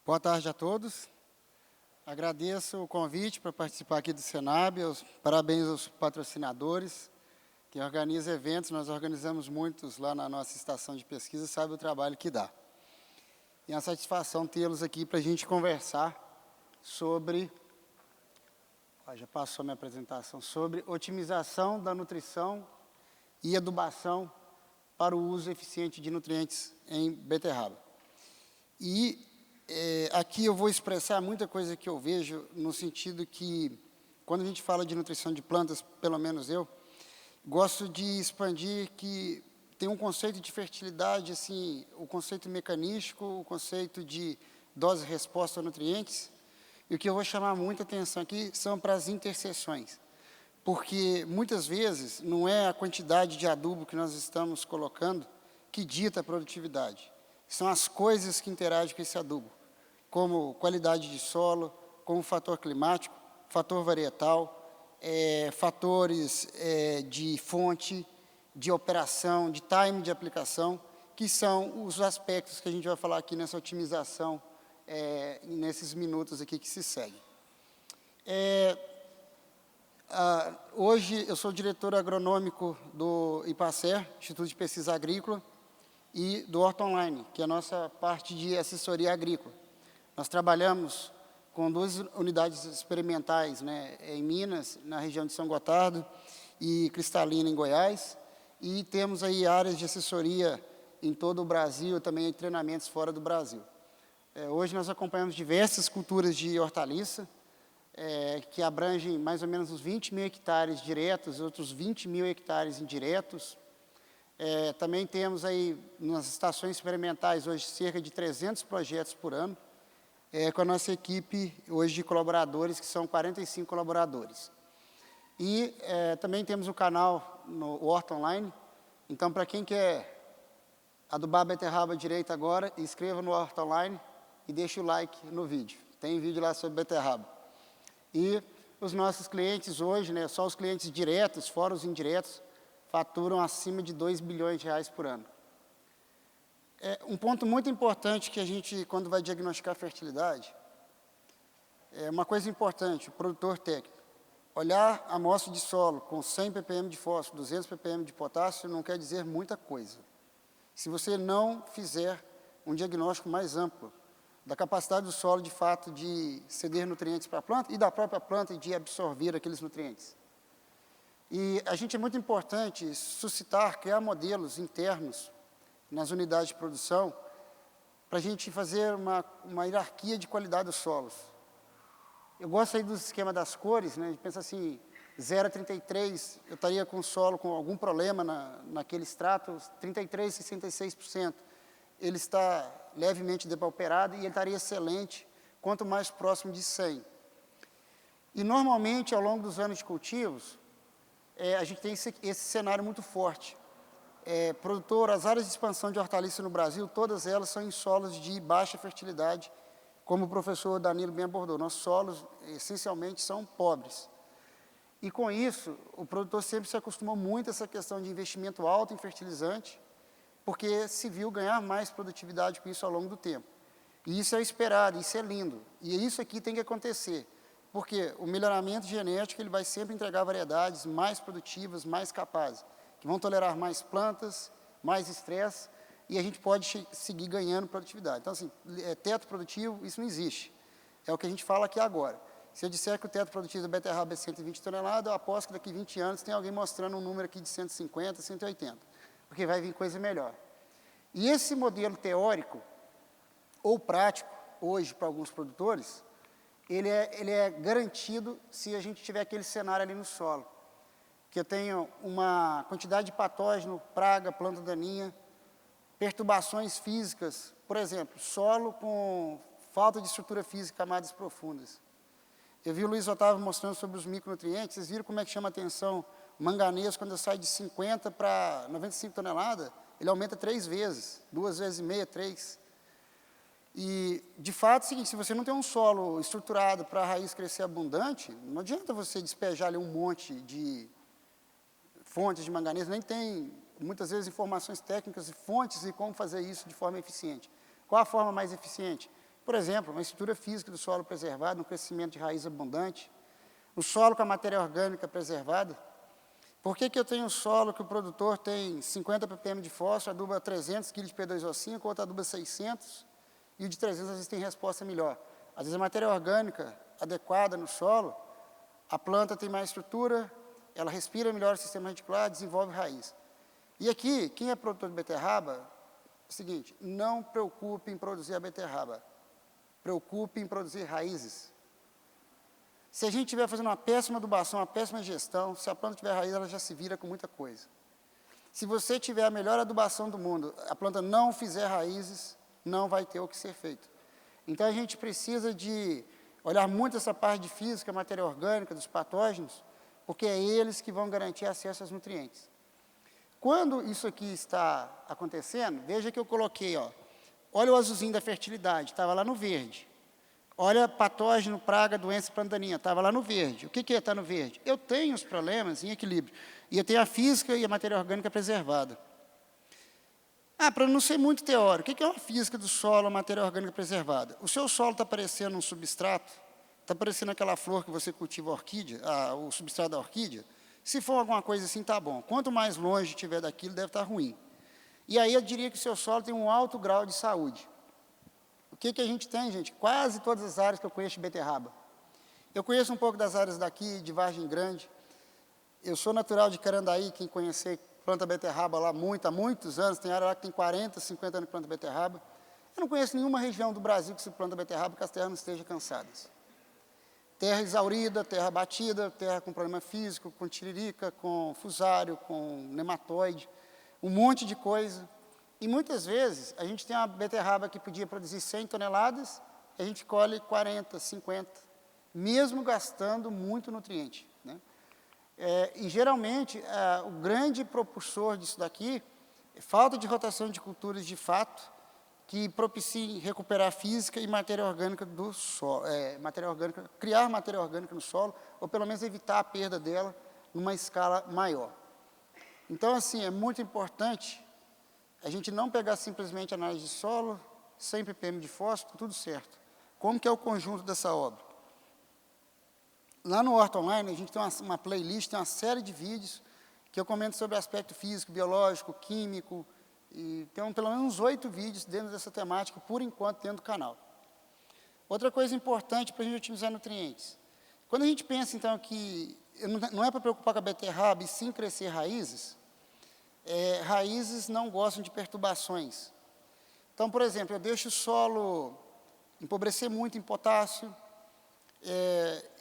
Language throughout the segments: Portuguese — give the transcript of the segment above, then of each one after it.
Boa tarde a todos. Agradeço o convite para participar aqui do Senab, parabéns aos patrocinadores que organizam eventos, nós organizamos muitos lá na nossa estação de pesquisa, sabe o trabalho que dá. E é uma satisfação tê-los aqui para a gente conversar sobre, já passou a minha apresentação, sobre otimização da nutrição e adubação para o uso eficiente de nutrientes em beterraba. E aqui eu vou expressar muita coisa que eu vejo no sentido que, quando a gente fala de nutrição de plantas, pelo menos eu, gosto de expandir que tem um conceito de fertilidade, assim, o conceito mecanístico, o conceito de dose-resposta a nutrientes, e o que eu vou chamar muita atenção aqui são para as interseções, porque muitas vezes não é a quantidade de adubo que nós estamos colocando que dita a produtividade, são as coisas que interagem com esse adubo, como qualidade de solo, como fator climático, fator varietal, fatores de fonte, de operação, de time de aplicação, que são os aspectos que a gente vai falar aqui nessa otimização, nesses minutos aqui que se seguem. Hoje eu sou diretor agronômico do IPACER, Instituto de Pesquisa Agrícola, e do Horta Online, que é a nossa parte de assessoria agrícola. Nós trabalhamos com 2 unidades experimentais, né, em Minas, na região de São Gotardo, e Cristalina, em Goiás, e temos aí áreas de assessoria em todo o Brasil, também em treinamentos fora do Brasil. Hoje nós acompanhamos diversas culturas de hortaliça, que abrangem mais ou menos uns 20 mil hectares diretos, outros 20 mil hectares indiretos. Também temos aí, nas estações experimentais, hoje cerca de 300 projetos por ano, com a nossa equipe hoje de colaboradores, que são 45 colaboradores. E também temos o canal no Horta Online, então para quem quer adubar a beterraba direito agora, inscreva no Horta Online e deixe o like no vídeo. Tem vídeo lá sobre beterraba. E os nossos clientes hoje, né, só os clientes diretos, fora os indiretos, faturam acima de 2 bilhões de reais por ano. Um ponto muito importante que a gente, quando vai diagnosticar fertilidade, uma coisa importante, o produtor técnico, olhar a amostra de solo com 100 ppm de fósforo, 200 ppm de potássio, não quer dizer muita coisa. Se você não fizer um diagnóstico mais amplo da capacidade do solo, de fato, de ceder nutrientes para a planta e da própria planta de absorver aqueles nutrientes. E a gente é muito importante suscitar, criar modelos internos nas unidades de produção, para a gente fazer uma hierarquia de qualidade dos solos. Eu gosto aí do esquema das cores, né? A gente pensa assim, 0 a 33, eu estaria com o solo com algum problema naquele extrato, 33, 66%. Ele está levemente depauperado e ele estaria excelente, quanto mais próximo de 100. E normalmente, ao longo dos anos de cultivos, a gente tem esse cenário muito forte. As áreas de expansão de hortaliça no Brasil, todas elas são em solos de baixa fertilidade, como o professor Danilo bem abordou. Nossos solos, essencialmente, são pobres. E, com isso, o produtor sempre se acostumou muito a essa questão de investimento alto em fertilizante, porque se viu ganhar mais produtividade com isso ao longo do tempo. E isso é esperado, isso é lindo. E isso aqui tem que acontecer, porque o melhoramento genético ele vai sempre entregar variedades mais produtivas, mais capazes, que vão tolerar mais plantas, mais estresse, e a gente pode seguir ganhando produtividade. Então, assim, teto produtivo, isso não existe. É o que a gente fala aqui agora. Se eu disser que o teto produtivo da beterraba é 120 toneladas, eu aposto que daqui a 20 anos tem alguém mostrando um número aqui de 150, 180, porque vai vir coisa melhor. E esse modelo teórico, ou prático, hoje, para alguns produtores, ele é garantido se a gente tiver aquele cenário ali no solo. Que eu tenho uma quantidade de patógeno, praga, planta daninha, perturbações físicas, por exemplo, solo com falta de estrutura física, camadas profundas. Eu vi o Luiz Otávio mostrando sobre os micronutrientes, vocês viram como é que chama a atenção o manganês, quando sai de 50 para 95 toneladas, ele aumenta 3 vezes, 2 vezes e meia, 3. E, de fato, é o seguinte, se você não tem um solo estruturado para a raiz crescer abundante, não adianta você despejar ali um monte de fontes de manganês, nem tem, muitas vezes, informações técnicas e fontes e como fazer isso de forma eficiente. Qual a forma mais eficiente? Por exemplo, uma estrutura física do solo preservado, um crescimento de raiz abundante, o solo com a matéria orgânica preservada. Por que eu tenho um solo que o produtor tem 50 ppm de fósforo, aduba 300 kg de P2O5, outro aduba 600, e o de 300 às vezes tem resposta melhor. Às vezes a matéria orgânica adequada no solo, a planta tem mais estrutura, ela respira melhor o sistema reticular, desenvolve raiz. E aqui, quem é produtor de beterraba, é o seguinte, não preocupe em produzir a beterraba, preocupe em produzir raízes. Se a gente estiver fazendo uma péssima adubação, uma péssima gestão, se a planta tiver raiz, ela já se vira com muita coisa. Se você tiver a melhor adubação do mundo, a planta não fizer raízes, não vai ter o que ser feito. Então, a gente precisa de olhar muito essa parte de física, matéria orgânica, dos patógenos, porque é eles que vão garantir acesso aos nutrientes. Quando isso aqui está acontecendo, veja que eu coloquei, ó, olha o azulzinho da fertilidade, estava lá no verde. Olha patógeno, praga, doença, planta daninha, estava lá no verde. O que está no verde? Eu tenho os problemas em equilíbrio. E eu tenho a física e a matéria orgânica preservada. Para não ser muito teórico, o que é uma física do solo, a matéria orgânica preservada? O seu solo está parecendo um substrato, está parecendo aquela flor que você cultiva a orquídea, o substrato da orquídea. Se for alguma coisa assim, está bom. Quanto mais longe estiver daquilo, deve estar ruim. E aí eu diria que o seu solo tem um alto grau de saúde. O que a gente tem, gente? Quase todas as áreas que eu conheço de beterraba. Eu conheço um pouco das áreas daqui, de Vargem Grande. Eu sou natural de Carandaí, quem conhecer planta beterraba lá há muitos anos, tem área lá que tem 40, 50 anos que planta beterraba. Eu não conheço nenhuma região do Brasil que se planta beterraba que as terras não estejam cansadas. Terra exaurida, terra batida, terra com problema físico, com tiririca, com fusário, com nematóide, um monte de coisa. E muitas vezes a gente tem uma beterraba que podia produzir 100 toneladas, a gente colhe 40, 50, mesmo gastando muito nutriente, né? E geralmente o grande propulsor disso daqui é falta de rotação de culturas de fato, que propiciem recuperar física e matéria orgânica do solo, criar matéria orgânica no solo, ou pelo menos evitar a perda dela numa escala maior. Então, assim, é muito importante a gente não pegar simplesmente análise de solo, 100 ppm de fósforo, tudo certo. Como que é o conjunto dessa obra? Lá no Horta Online, a gente tem uma playlist, tem uma série de vídeos que eu comento sobre aspecto físico, biológico, químico, e tem pelo menos uns 8 vídeos dentro dessa temática, por enquanto, dentro do canal. Outra coisa importante para a gente otimizar nutrientes. Quando a gente pensa, então, que não é para preocupar com a beterraba, e sim crescer raízes, raízes não gostam de perturbações. Então, por exemplo, eu deixo o solo empobrecer muito em potássio,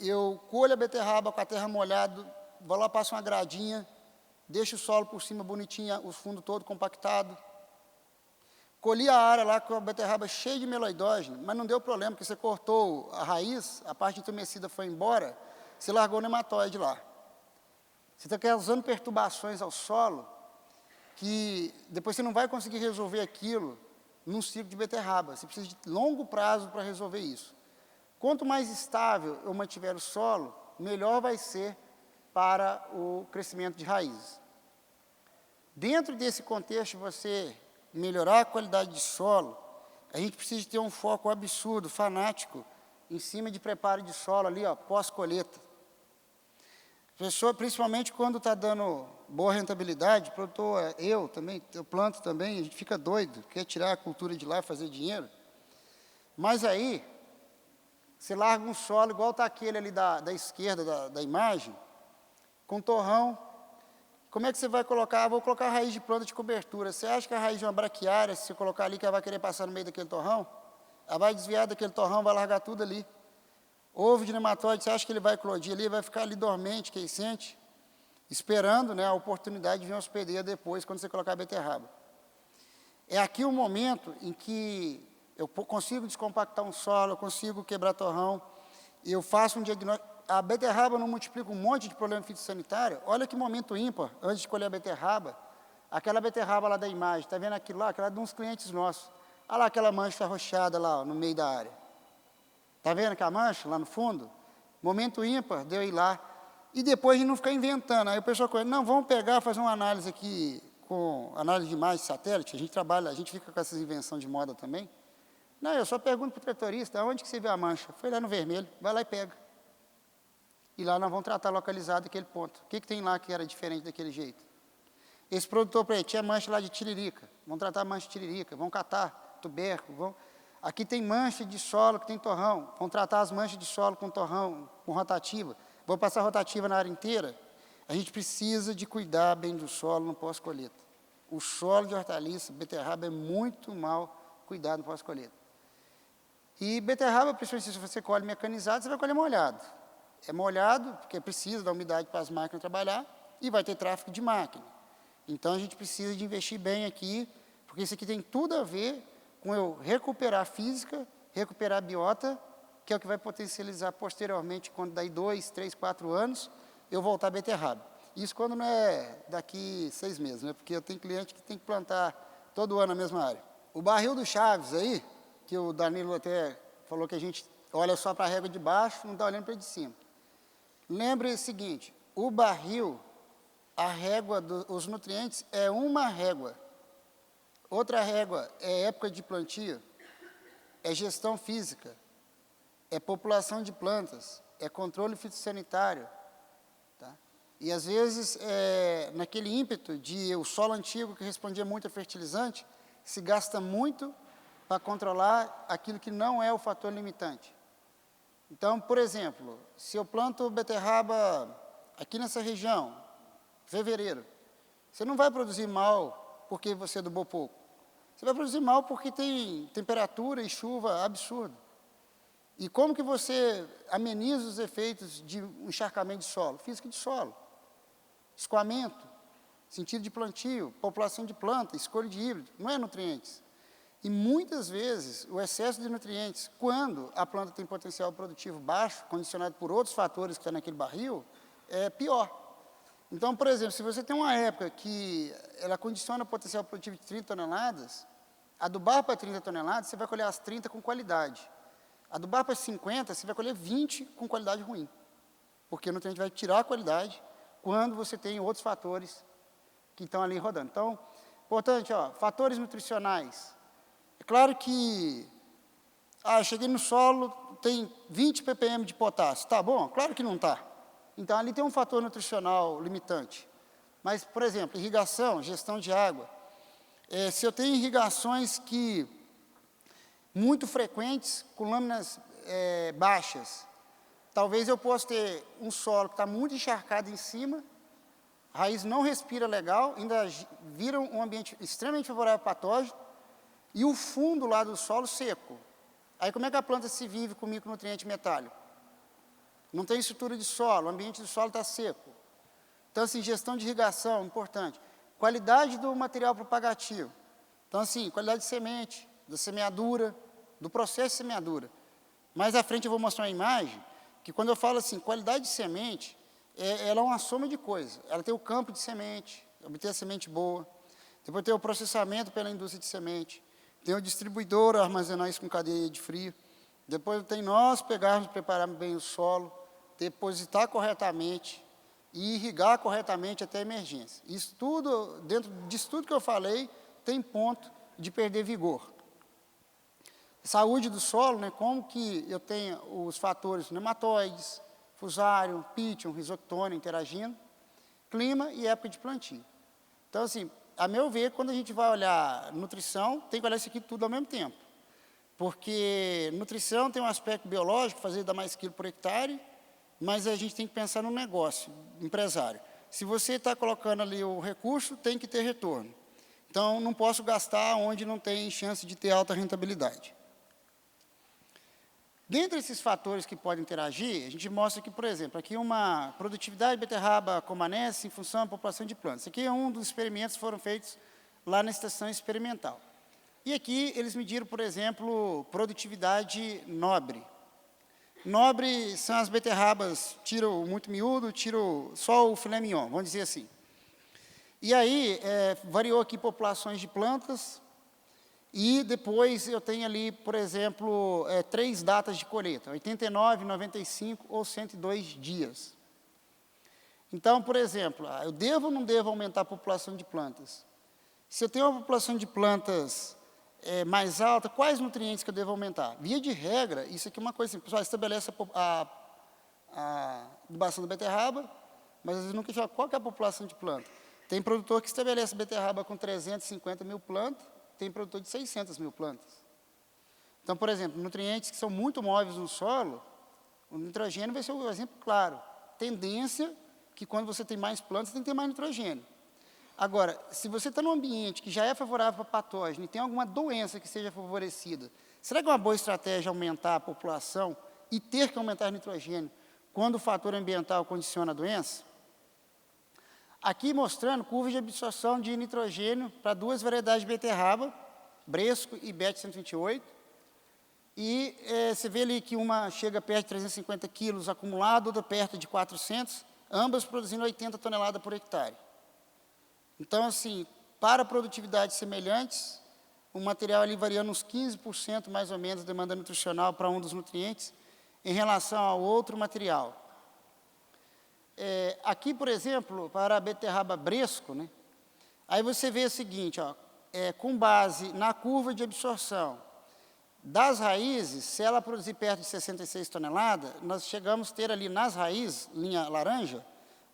eu colho a beterraba com a terra molhada, vou lá, passo uma gradinha, deixo o solo por cima bonitinho, o fundo todo compactado. Colhi a área lá com a beterraba cheia de meloidógeno, mas não deu problema, porque você cortou a raiz, a parte entumecida foi embora, você largou o nematóide lá. Você está causando perturbações ao solo, que depois você não vai conseguir resolver aquilo num ciclo de beterraba. Você precisa de longo prazo para resolver isso. Quanto mais estável eu mantiver o solo, melhor vai ser para o crescimento de raízes. Dentro desse contexto, você melhorar a qualidade de solo, a gente precisa ter um foco absurdo, fanático, em cima de preparo de solo ali, pós-colheita. Pessoa, principalmente quando está dando boa rentabilidade, produtor, eu também, eu planto também, a gente fica doido, quer tirar a cultura de lá e fazer dinheiro. Mas aí, você larga um solo, igual está aquele ali da esquerda da imagem, com torrão. Como é que você vai colocar? Vou colocar a raiz de planta de cobertura. Você acha que a raiz de uma braquiária, se você colocar ali, que ela vai querer passar no meio daquele torrão? Ela vai desviar daquele torrão, vai largar tudo ali. Ovo de nematóide, você acha que ele vai eclodir ali, vai ficar ali dormente, quiescente, esperando, né, a oportunidade de vir um hospedeiro depois, quando você colocar a beterraba. É aqui o momento em que eu consigo descompactar um solo, eu consigo quebrar torrão, eu faço um diagnóstico. A beterraba não multiplica um monte de problema fitossanitário. Olha que momento ímpar, antes de colher a beterraba, aquela beterraba lá da imagem, está vendo aquilo lá? Aquela de uns clientes nossos. Olha lá aquela mancha arroxeada lá, no meio da área. Está vendo aquela mancha lá no fundo? Momento ímpar, deu ir lá. E depois de não ficar inventando. Aí o pessoal conhece, não, vamos pegar, fazer uma análise aqui, com análise de imagem de satélite. A gente trabalha, a gente fica com essas invenções de moda também. Não, eu só pergunto para o tratorista, onde que você viu a mancha? Foi lá no vermelho, vai lá e pega. E lá nós vamos tratar localizado aquele ponto. O que tem lá que era diferente daquele jeito? Esse produtor para ele tinha mancha lá de tiririca, vão tratar a mancha de tiririca, vão catar tubérculo, Aqui tem mancha de solo que tem torrão, vão tratar as manchas de solo com torrão, com rotativa, vou passar rotativa na área inteira. A gente precisa de cuidar bem do solo no pós-colheita. O solo de hortaliça, beterraba, é muito mal cuidado no pós-colheita. E beterraba, principalmente se você colhe mecanizado, você vai colher molhado. É molhado, porque precisa da umidade para as máquinas trabalhar, e vai ter tráfego de máquina. Então, a gente precisa de investir bem aqui, porque isso aqui tem tudo a ver com eu recuperar a física, recuperar a biota, que é o que vai potencializar posteriormente, quando daí 2, 3, 4 anos, eu voltar a beterraba. Isso quando não é daqui 6 meses, né? Porque eu tenho cliente que tem que plantar todo ano na mesma área. O barril do Chaves aí, que o Danilo até falou que a gente olha só para a régua de baixo, não está olhando para a de cima. Lembre o seguinte, o barril, a régua dos nutrientes é uma régua. Outra régua é época de plantio, é gestão física, é população de plantas, é controle fitossanitário. Tá? E às vezes, naquele ímpeto de o solo antigo que respondia muito a fertilizante, se gasta muito para controlar aquilo que não é o fator limitante. Então, por exemplo, se eu planto beterraba aqui nessa região, fevereiro, você não vai produzir mal porque você adubou pouco. Você vai produzir mal porque tem temperatura e chuva absurda. E como que você ameniza os efeitos de um encharcamento de solo? Física de solo, escoamento, sentido de plantio, população de planta, escolha de híbrido, não é nutrientes. E muitas vezes o excesso de nutrientes, quando a planta tem potencial produtivo baixo, condicionado por outros fatores que estão naquele barril, é pior. Então, por exemplo, se você tem uma época que ela condiciona o potencial produtivo de 30 toneladas, adubar para 30 toneladas, você vai colher as 30 com qualidade. Adubar para 50, você vai colher 20 com qualidade ruim. Porque o nutriente vai tirar a qualidade quando você tem outros fatores que estão ali rodando. Então, importante, fatores nutricionais. É claro que, eu cheguei no solo, tem 20 ppm de potássio. Tá bom? Claro que não está. Então, ali tem um fator nutricional limitante. Mas, por exemplo, irrigação, gestão de água. Se eu tenho irrigações muito frequentes, com lâminas baixas, talvez eu possa ter um solo que está muito encharcado em cima, a raiz não respira legal, ainda vira um ambiente extremamente favorável ao patógeno, e o fundo lá do solo seco. Aí como é que a planta se vive com micronutriente metálico? Não tem estrutura de solo, o ambiente do solo está seco. Então, assim, gestão de irrigação, importante. Qualidade do material propagativo. Então, assim, qualidade de semente, da semeadura, do processo de semeadura. Mais à frente eu vou mostrar uma imagem, que quando eu falo assim, qualidade de semente, ela é uma soma de coisas. Ela tem o campo de semente, obter a semente boa, depois tem o processamento pela indústria de semente, tem o distribuidor armazenar isso com cadeia de frio, depois tem nós pegarmos, prepararmos bem o solo, depositar corretamente e irrigar corretamente até a emergência. Isso tudo, dentro disso tudo que eu falei, tem ponto de perder vigor. Saúde do solo, né, como que eu tenho os fatores nematóides, fusário, pítion, risoctônia interagindo, clima e época de plantio. Então, assim, a meu ver, quando a gente vai olhar nutrição, tem que olhar isso aqui tudo ao mesmo tempo. Porque nutrição tem um aspecto biológico, fazer dar mais quilo por hectare, mas a gente tem que pensar no negócio, empresário. Se você está colocando ali o recurso, tem que ter retorno. Então, não posso gastar onde não tem chance de ter alta rentabilidade. Dentre esses fatores que podem interagir, a gente mostra aqui, por exemplo, aqui uma produtividade de beterraba comanense em função da população de plantas. Esse aqui é um dos experimentos que foram feitos lá na estação experimental. E aqui eles mediram, por exemplo, produtividade nobre. Nobre são as beterrabas, tiro muito miúdo, tiro só o filé mignon, vamos dizer assim. E aí, variou aqui populações de plantas, e depois eu tenho ali, por exemplo, 3 datas de colheita, 89, 95 ou 102 dias. Então, por exemplo, eu devo ou não devo aumentar a população de plantas? Se eu tenho uma população de plantas mais alta, quais nutrientes que eu devo aumentar? Via de regra, isso aqui é uma coisa assim, pessoal, estabelece a adubação da beterraba, mas às vezes nunca fala qual que é a população de planta. Tem produtor que estabelece beterraba com 350 mil plantas, tem produtor de 600 mil plantas. Então, por exemplo, nutrientes que são muito móveis no solo, o nitrogênio vai ser um exemplo claro. Tendência que quando você tem mais plantas, tem que ter mais nitrogênio. Agora, se você está num ambiente que já é favorável para patógeno e tem alguma doença que seja favorecida, será que é uma boa estratégia aumentar a população e ter que aumentar o nitrogênio quando o fator ambiental condiciona a doença? Aqui mostrando curva de absorção de nitrogênio para duas variedades de beterraba, Bresco e Bet 128. E você vê ali que uma chega perto de 350 quilos acumulado, outra perto de 400, ambas produzindo 80 toneladas por hectare. Então, assim, para produtividades semelhantes, o material ali variando uns 15% mais ou menos, demanda nutricional para um dos nutrientes, em relação ao outro material. Aqui, por exemplo, para a beterraba Bresco, né, aí você vê o seguinte, ó, com base na curva de absorção das raízes, se ela produzir perto de 66 toneladas, nós chegamos a ter ali nas raízes, linha laranja,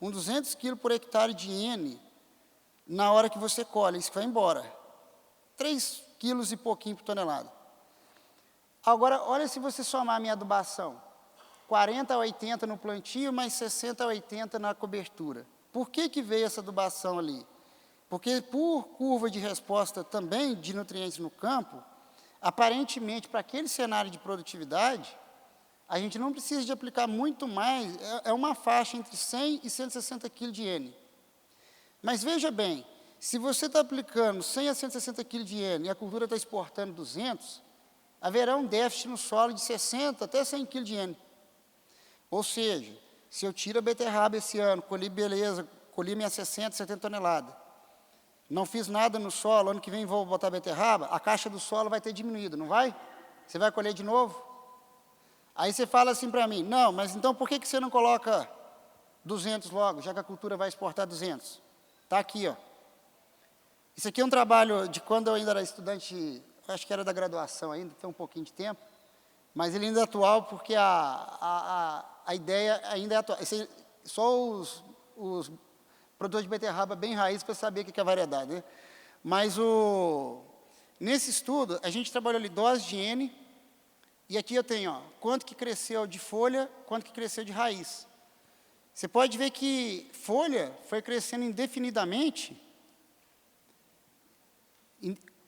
200 kg por hectare de N na hora que você colhe, isso que vai embora. 3 quilos e pouquinho por tonelada. Agora, olha se você somar a minha adubação. 40 a 80 no plantio, mais 60 a 80 na cobertura. Por que veio essa adubação ali? Porque por curva de resposta também de nutrientes no campo, aparentemente, para aquele cenário de produtividade, a gente não precisa de aplicar muito mais, é uma faixa entre 100 e 160 kg de N. Mas veja bem, se você está aplicando 100 a 160 kg de N e a cultura está exportando 200, haverá um déficit no solo de 60 até 100 kg de N. Ou seja, se eu tiro a beterraba esse ano, colhi beleza, colhi minhas 60, 70 toneladas, não fiz nada no solo, ano que vem vou botar beterraba, a caixa do solo vai ter diminuído, não vai? Você vai colher de novo? Aí você fala assim para mim, não, mas então por que você não coloca 200 logo, já que a cultura vai exportar 200? Está aqui, ó. Isso aqui é um trabalho de quando eu ainda era estudante, acho que era da graduação ainda, tem um pouquinho de tempo, mas ele ainda é atual porque a ideia ainda é atual. Só os produtores de beterraba bem raiz para saber o que é a variedade, né? Mas nesse estudo, a gente trabalhou ali dose de N, e aqui eu tenho, ó, quanto que cresceu de folha, quanto que cresceu de raiz. Você pode ver que folha foi crescendo indefinidamente,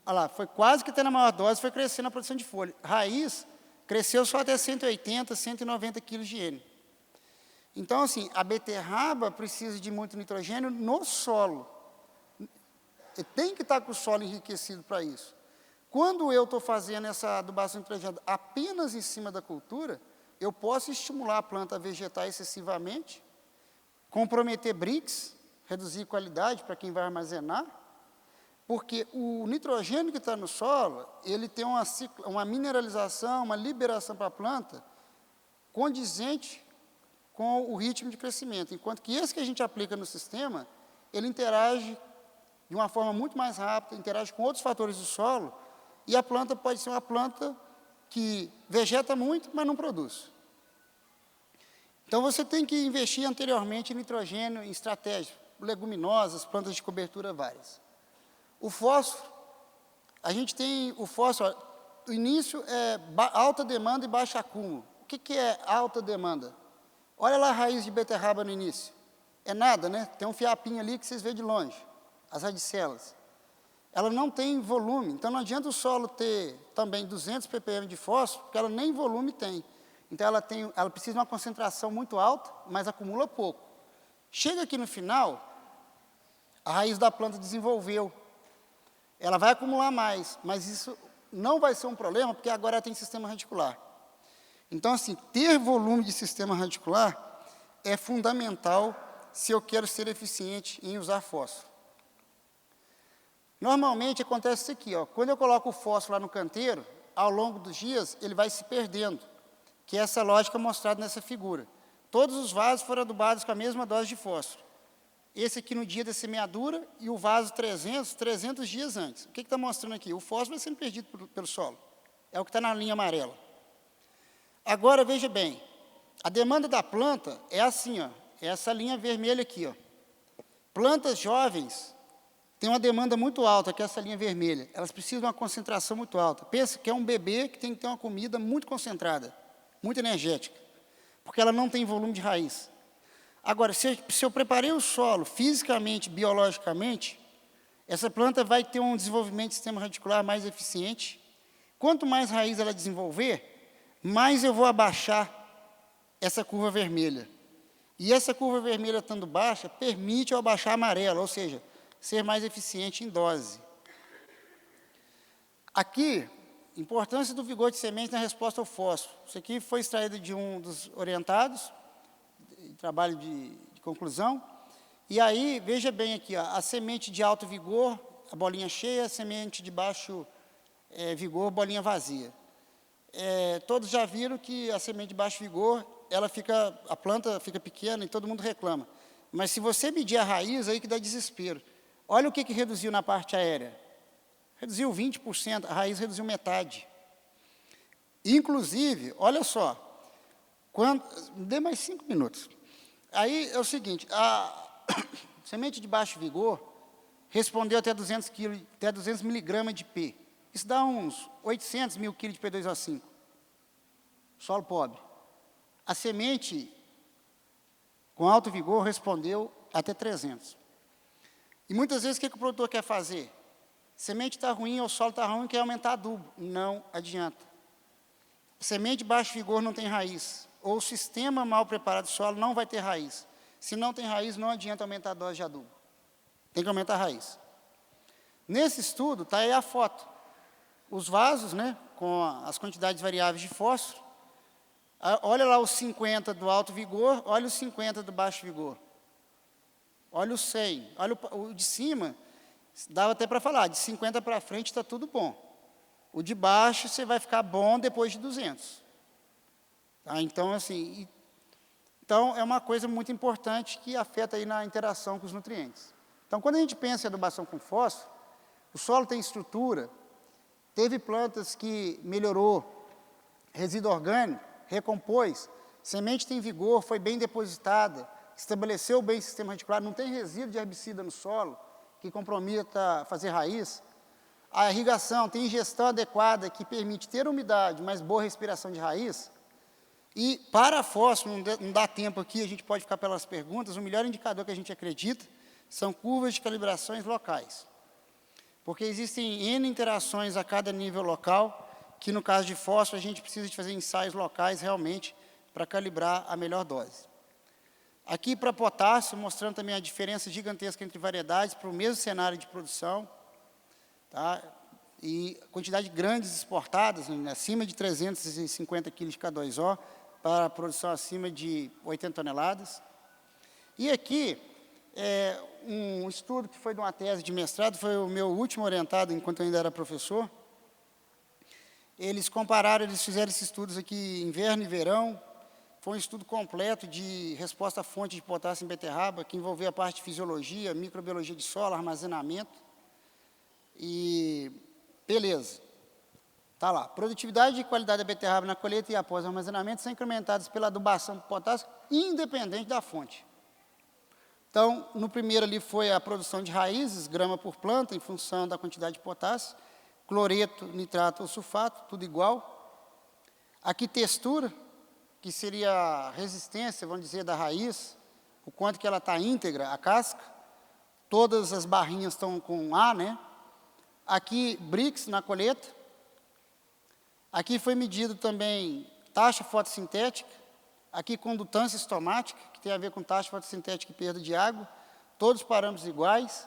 olha lá, foi quase que até na maior dose, foi crescendo a produção de folha. Raiz cresceu só até 180, 190 quilos de N. Então, assim, a beterraba precisa de muito nitrogênio no solo. Tem que estar com o solo enriquecido para isso. Quando eu estou fazendo essa adubação nitrogenada apenas em cima da cultura, eu posso estimular a planta a vegetar excessivamente, comprometer BRICS, reduzir qualidade para quem vai armazenar, porque o nitrogênio que está no solo, ele tem uma mineralização, uma liberação para a planta condizente com o ritmo de crescimento, enquanto que esse que a gente aplica no sistema, ele interage de uma forma muito mais rápida, interage com outros fatores do solo, e a planta pode ser uma planta que vegeta muito, mas não produz. Então, você tem que investir anteriormente em nitrogênio, em estratégias, leguminosas, plantas de cobertura várias. O fósforo, a gente tem o fósforo, o início é alta demanda e baixo acúmulo. O que é alta demanda? Olha lá a raiz de beterraba no início. É nada, né? Tem um fiapinho ali que vocês veem de longe, as radicelas. Ela não tem volume, então não adianta o solo ter também 200 ppm de fósforo, porque ela nem volume tem. Então ela precisa de uma concentração muito alta, mas acumula pouco. Chega aqui no final, a raiz da planta desenvolveu. Ela vai acumular mais, mas isso não vai ser um problema, porque agora ela tem sistema radicular. Então, assim, ter volume de sistema radicular é fundamental se eu quero ser eficiente em usar fósforo. Normalmente acontece isso aqui, ó, quando eu coloco o fósforo lá no canteiro, ao longo dos dias ele vai se perdendo, que é essa lógica mostrada nessa figura. Todos os vasos foram adubados com a mesma dose de fósforo. esse aqui no dia da semeadura e o vaso 300 dias antes. O que está mostrando aqui? O fósforo vai sendo perdido pelo solo. É o que está na linha amarela. Agora, veja bem, a demanda da planta é assim, ó, é essa linha vermelha aqui. Ó. Plantas jovens têm uma demanda muito alta, que é essa linha vermelha. Elas precisam de uma concentração muito alta. Pensa que é um bebê que tem que ter uma comida muito concentrada, muito energética, porque ela não tem volume de raiz. Agora, se eu preparei o solo fisicamente, biologicamente, essa planta vai ter um desenvolvimento do sistema radicular mais eficiente. Quanto mais raiz ela desenvolver, mais eu vou abaixar essa curva vermelha. E essa curva vermelha estando baixa, permite eu abaixar a amarela, ou seja, ser mais eficiente em dose. Aqui, importância do vigor de semente na resposta ao fósforo. Isso aqui foi extraído de um dos orientados, trabalho de conclusão. E aí, veja bem aqui, ó, a semente de alto vigor, a bolinha cheia, a semente de baixo vigor, bolinha vazia. Todos já viram que a semente de baixo vigor, a planta fica pequena e todo mundo reclama. Mas se você medir a raiz, aí que dá desespero. Olha o que reduziu na parte aérea. Reduziu 20%, a raiz reduziu metade. Inclusive, olha só, me dê mais 5 minutos. Aí é o seguinte, a semente de baixo vigor respondeu até 200 miligramas de P. Isso dá uns 800 mil quilos de P2O5. Solo pobre. A semente com alto vigor respondeu até 300. E muitas vezes o que o produtor quer fazer? Semente está ruim, ou o solo está ruim, quer aumentar adubo. Não adianta. Semente de baixo vigor não tem raiz. Ou o sistema mal preparado do solo não vai ter raiz. Se não tem raiz, não adianta aumentar a dose de adubo. Tem que aumentar a raiz. Nesse estudo, está aí a foto. Os vasos, né, com as quantidades variáveis de fósforo. Olha lá os 50 do alto vigor, olha os 50 do baixo vigor. Olha o 100, olha o de cima, dava até para falar, de 50 para frente está tudo bom. O de baixo você vai ficar bom depois de 200. Tá? Então, assim, é uma coisa muito importante que afeta aí na interação com os nutrientes. Então, quando a gente pensa em adubação com fósforo, o solo tem estrutura, teve plantas que melhorou, resíduo orgânico, recompôs, semente tem vigor, foi bem depositada, estabeleceu bem o sistema radicular, não tem resíduo de herbicida no solo, que comprometa fazer raiz. A irrigação tem ingestão adequada, que permite ter umidade, mas boa respiração de raiz. E para fósforo, não dá tempo aqui, a gente pode ficar pelas perguntas, o melhor indicador que a gente acredita são curvas de calibrações locais. Porque existem N interações a cada nível local, que no caso de fósforo a gente precisa de fazer ensaios locais realmente para calibrar a melhor dose. Aqui para potássio, mostrando também a diferença gigantesca entre variedades para o mesmo cenário de produção. Tá? E quantidade de grandes exportadas, né, acima de 350 kg de K2O, para a produção acima de 80 toneladas. E aqui, um estudo que foi de uma tese de mestrado, foi o meu último orientado enquanto eu ainda era professor. Eles fizeram esses estudos aqui inverno e verão. Foi um estudo completo de resposta à fonte de potássio em beterraba, que envolveu a parte de fisiologia, microbiologia de solo, armazenamento. E beleza. Está lá. Produtividade e qualidade da beterraba na colheita e após o armazenamento são incrementadas pela adubação por potássio, independente da fonte. Então, no primeiro ali foi a produção de raízes, grama por planta, em função da quantidade de potássio, cloreto, nitrato ou sulfato, tudo igual. Aqui textura, que seria a resistência, vamos dizer, da raiz, o quanto que ela está íntegra, a casca. Todas as barrinhas estão com A, né? Aqui, Brix na colheita. Aqui foi medido também taxa fotossintética. Aqui, condutância estomática, que tem a ver com taxa fotossintética e perda de água. Todos os parâmetros iguais.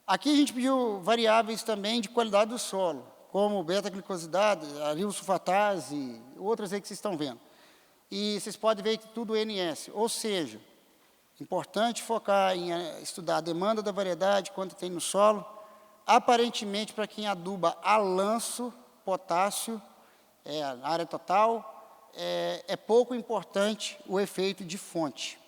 Aqui a gente pediu variáveis também de qualidade do solo, como beta-glicosidade, aril-sulfatase, outras aí que vocês estão vendo. E vocês podem ver que tudo NS, ou seja, importante focar em estudar a demanda da variedade, quanto tem no solo. Aparentemente, para quem aduba a lanço, potássio, a área total, é pouco importante o efeito de fonte.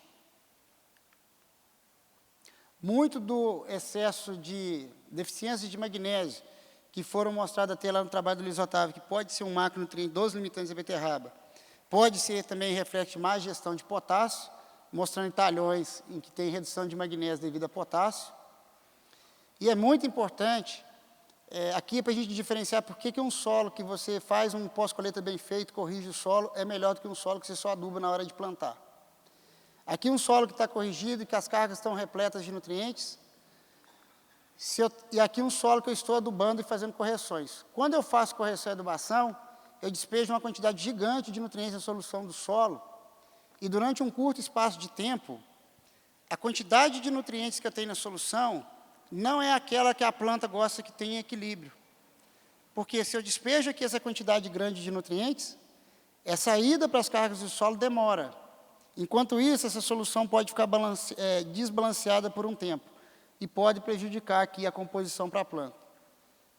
Muito do excesso de deficiência de magnésio, que foram mostradas até lá no trabalho do Luiz Otávio, que pode ser um macronutriente dos limitantes da beterraba, pode ser também reflexo de má gestão de potássio, mostrando em talhões em que tem redução de magnésio devido a potássio. E é muito importante, aqui para a gente diferenciar por que um solo que você faz um pós-colheita bem feito, corrige o solo, é melhor do que um solo que você só aduba na hora de plantar. Aqui um solo que está corrigido e que as cargas estão repletas de nutrientes, e aqui um solo que eu estou adubando e fazendo correções. Quando eu faço correção e adubação, eu despejo uma quantidade gigante de nutrientes na solução do solo, e durante um curto espaço de tempo, a quantidade de nutrientes que eu tenho na solução não é aquela que a planta gosta que tenha equilíbrio. Porque se eu despejo aqui essa quantidade grande de nutrientes, essa ida para as cargas do solo demora. Enquanto isso, essa solução pode ficar desbalanceada por um tempo e pode prejudicar aqui a composição para a planta.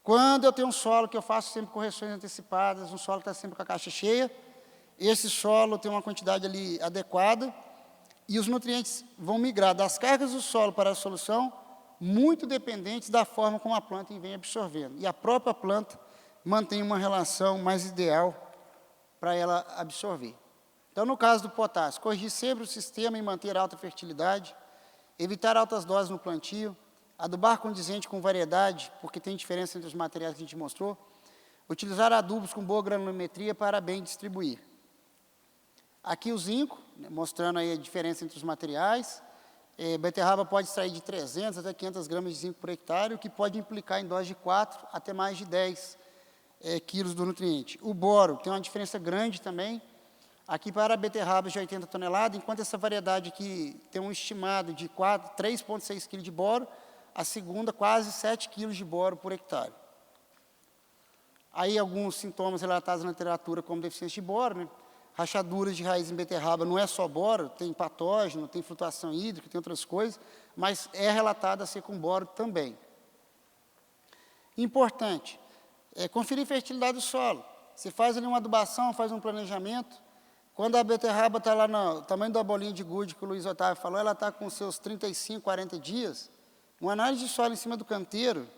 Quando eu tenho um solo que eu faço sempre correções antecipadas, um solo que está sempre com a caixa cheia, esse solo tem uma quantidade ali adequada e os nutrientes vão migrar das cargas do solo para a solução, muito dependentes da forma como a planta vem absorvendo. E a própria planta mantém uma relação mais ideal para ela absorver. Então, no caso do potássio, corrigir sempre o sistema e manter alta fertilidade, evitar altas doses no plantio, adubar condizente com variedade, porque tem diferença entre os materiais que a gente mostrou, utilizar adubos com boa granulometria para bem distribuir. Aqui o zinco, mostrando aí a diferença entre os materiais. Beterraba pode extrair de 300 até 500 gramas de zinco por hectare, o que pode implicar em dose de 4 até mais de 10 quilos do nutriente. O boro tem uma diferença grande também, aqui para beterrabas de 80 toneladas, enquanto essa variedade aqui tem um estimado de 3,6 kg de boro, a segunda quase 7 kg de boro por hectare. Aí alguns sintomas relatados na literatura como deficiência de boro, né? Rachaduras de raiz em beterraba não é só boro, tem patógeno, tem flutuação hídrica, tem outras coisas, mas é relatada a ser com boro também. Importante, conferir a fertilidade do solo. Você faz ali uma adubação, faz um planejamento. Quando a beterraba está lá no tamanho da bolinha de gude que o Luiz Otávio falou, ela está com seus 35, 40 dias, uma análise de solo em cima do canteiro,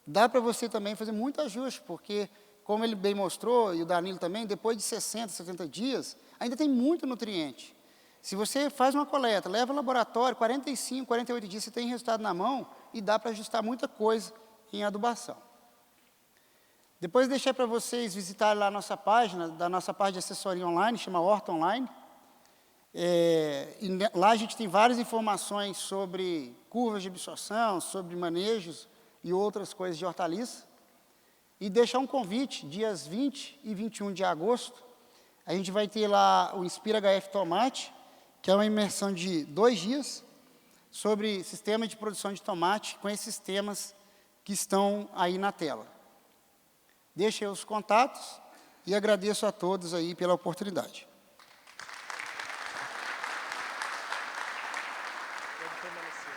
dá para você também fazer muito ajuste, porque, como ele bem mostrou, e o Danilo também, depois de 60, 70 dias, ainda tem muito nutriente. Se você faz uma coleta, leva ao laboratório, 45, 48 dias, você tem resultado na mão e dá para ajustar muita coisa em adubação. Depois deixei para vocês visitarem lá a nossa página, da nossa parte de assessoria online, chama Horta Online. Lá a gente tem várias informações sobre curvas de absorção, sobre manejos e outras coisas de hortaliça. E deixar um convite, dias 20 e 21 de agosto, a gente vai ter lá o Inspira HF Tomate, que é uma imersão de 2 dias, sobre sistema de produção de tomate, com esses temas que estão aí na tela. Deixo aí os contatos e agradeço a todos aí pela oportunidade. Pode permanecer.